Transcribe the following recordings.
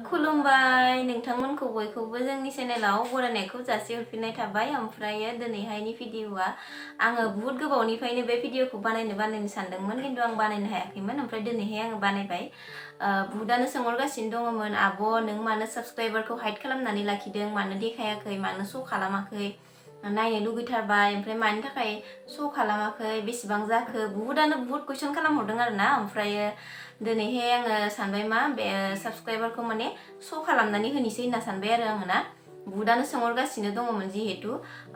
खुलुमबाय नोंथांमोनखौ बयखौबो जोंनि चेनेलाव बरायनायखौ जासिहरफिननाय थाबाय। ओमफ्राय दिनैहायनि भिडिअआ आङो बुहुत गोबावनिफ्रायनो बे भिडिअखौ बानायनो सानदोंमोन, खिन्थु आं बानायनो हायाखैमोन। ओमफ्राय दिनैहाय आङो बानायबाय। बुहुतानो सोंहरगासिनो दङमोन, आब' नों मानो साबस्क्राइबारखौ हाइड खालामनानै लाखिदों, मानो देखायाखै, मानो श' खालामाखै, नायनो लुगैथारबाय, ओमफ्राय मानि थाखाय श' खालामाखै, बेसेबां जाखो, बुहुत कुइसन खालामहरदों आरोना। ओमफ्राय दिनैहाय आङो सानबाय मा बे साबस्क्राइबारखौ माने श' खालामनानै होनोसै होनना सानबाय आरो आङो ना। बुहुतानो सोंहरगासिनो दङमोन जिहेतु।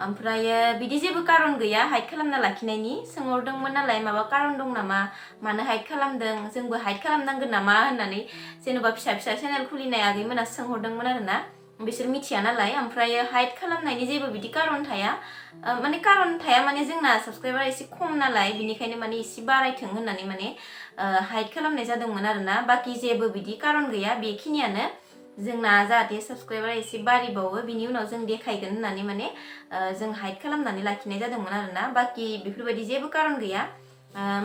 ओमफ्राय बिदि जेबो कारन गैया हाइड खालामना लाखिनायनि। सोंहरदोंमोन नालाय माबा कारन दं नामा, मानो हाइड खालामदों, जोंबो हाइड खालामनांगोन नामा होननानै जेन'बा फिसा चेनेल खुलिनाय आगैमोना सोंहरदोंमोन आरोना। बिसोर मिथिया नालाय। ओमफ्राय हाइड खालामनायनि जेबो बिदि कारन थाया। माने जोंना साबस्क्राइबारा एसे खम नालाय, बिनिखायनो माने एसे बारायथों होननानै माने हाइड खालामनाय जादोंमोन आरोना। बाखि जेबो बिदि कारन गैया, बेखिनियानो। जोंना जाहाथे साबस्क्राइबारा एसे बारिबावो, बिनि उनाव जों देखायगोन होननानै माने जों हाइड खालामनानै लाखिनाय जादोंमोन आरोना। बाखि बेफोरबायदि जेबो कारन गैया।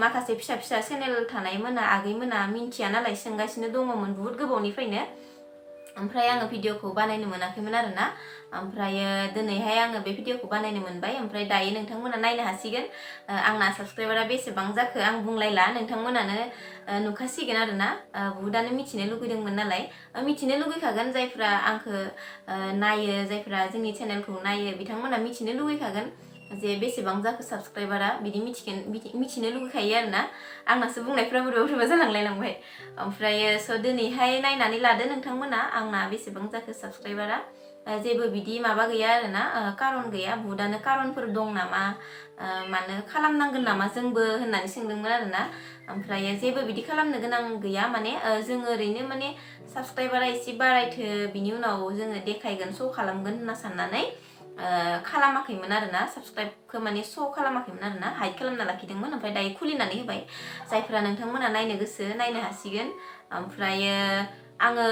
माखासे फिसा चेनेल थानायमोना आगैमोना मिन्थिया नालाय सोंगासिनो दङमोन बुहुत गोबावनिफ्रायनो। ओमफ्राय आङो भिडिअखौ बानायनो मोनाखैमोन आरोना। ओमफ्राय दिनैहाय आङो बे भिडिअखौ बानायनो मोनबाय। ओमफ्राय दायो नोंथांमोना नायनो हासिगोन आंना साबस्क्राइबारा बेसेबां जाखो। आं बुंलायला, नोंथांमोनानो नुखासिगोन आरोना। बुहुतानो मिथिनो लुगैदोंमोन नालाय, मिथिनो लुगैखागोन। जायफ्रा आंखौ नायो, जायफ्रा जोंनि चेनेलखौ नायो, बिथांमोना मिथिनो लुगैखागोन जे बेसेबां जाखो साबस्क्राइबारा, बिदि मिथिनो लुगैखायो आरोना। आंनासो बुंनायफ्रा बोरैबा जालांलायलांबाय। ओमफ्राय स' दिनैहाय नायनानै लादो नोंथांमोना आंना बेसेबां जाखो साबस्क्राइबारा। जेबो बिदि माबा गैया आरोना, कारन गैया। बुहुतानो कारनफोर दं नामा, मानो खालामनांगोन नामा जोंबो होननानै सोंदोंमोन आरोना। ओमफ्राय जेबो बिदि खालामनो गोनां गैया। माने जोङो ओरैनो माने साबस्क्राइबारा एसे बारायथो, बिनि उनाव जोङो देखायगोन, श' खालामगोन होनना साननानै खालामाखैमोन आरोना। साबस्क्राइबखौ माने श' खालामाखैमोन आरोना, हाइड खालामना लाखिदोंमोन। ओमफ्राय दायो खुलिनानै होबाय। जायफ्रा नोंथांमोना नायनो गोसो नायनो हासिगोन। ओमफ्राय आङो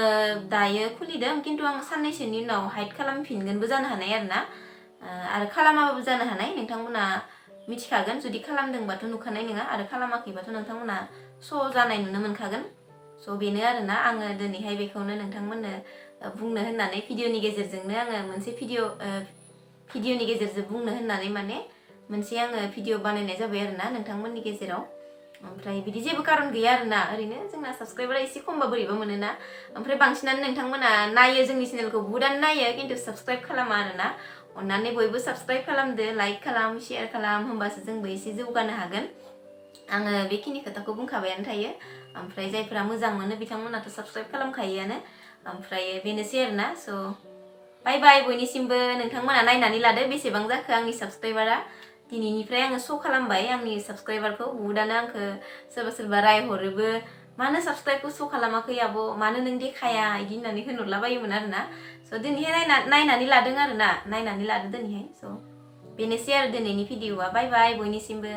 दायो खुलिदों, खिन्थु आं साननैसोनि उनाव हाइड खालामफिनगोनबो जानो हानाय आरोना। आरो खालामाबाबो जानो हानाय। नोंथांमोना मिथिखागोन, जुदि खालामदोंबाथ' नुखानाय नङा, आरो खालामाखैबाथ' नोंथांमोना श' जानाय नुनो मोनखागोन। स' बेनो आरोना, आङो दिनैहाय बेखौनो नोंथांमोननो बुंनो होननानै भिडिअनि गेजेरजोंनो आङो मोनसे भिडिअनि गेजेरजों बुंनो होननानै माने मोनसे आङो भिडिअ बानायनाय जाबाय आरोना नोंथांमोननि गेजेराव। ओमफ्राय बिदि जेबो कारन गैया आरोना। ओरैनो जोंना साबस्क्राइबारा एसे खमबा बोरैबा मोनोना। ओमफ्राय बांसिनानो नोंथांमोना नायो, जोंनि चेनेलखौ बुहुतानो नायो, खिन्थु साबस्क्राइब खालामा आरोना। अननानै बयबो साबस्क्राइब खालामदो, लाइक खालाम, शेयार खालाम, होमबासो जोंबो एसे जौगानो हागोन। आङो बेखिनि खोथाखौ बुंखाबायानो थायो। ओमफ्राय जायफ्रा मोजां मोनो बिथांमोनाथ' साबस्क्राइब खालामखायोआनो। ओमफ्राय बेनोसै आरोना। स' बाय बाय बयनिसिमबो। नोंथांमोना नायनानै लादो बेसेबां जाखो आंनि साबस्क्राइबारा। दिनैनिफ्राय आङो श' खालामबाय आंनि साबस्क्राइबारखौ। बुहुतानो आंखौ सोरबा रायहरोबो, मानो साबस्क्राइबखौ श' खालामाखै आब', मानो नों देखाया, बिदि होननानै होनहरलाबायोमोन आरोना। स' दिनैहाय नायनानै लादों आरोना, नायनानै लादो दिनैहाय। स' बेनोसै आरो दिनैनि भिडिअआ। बाय बाय बयनिसिमबो।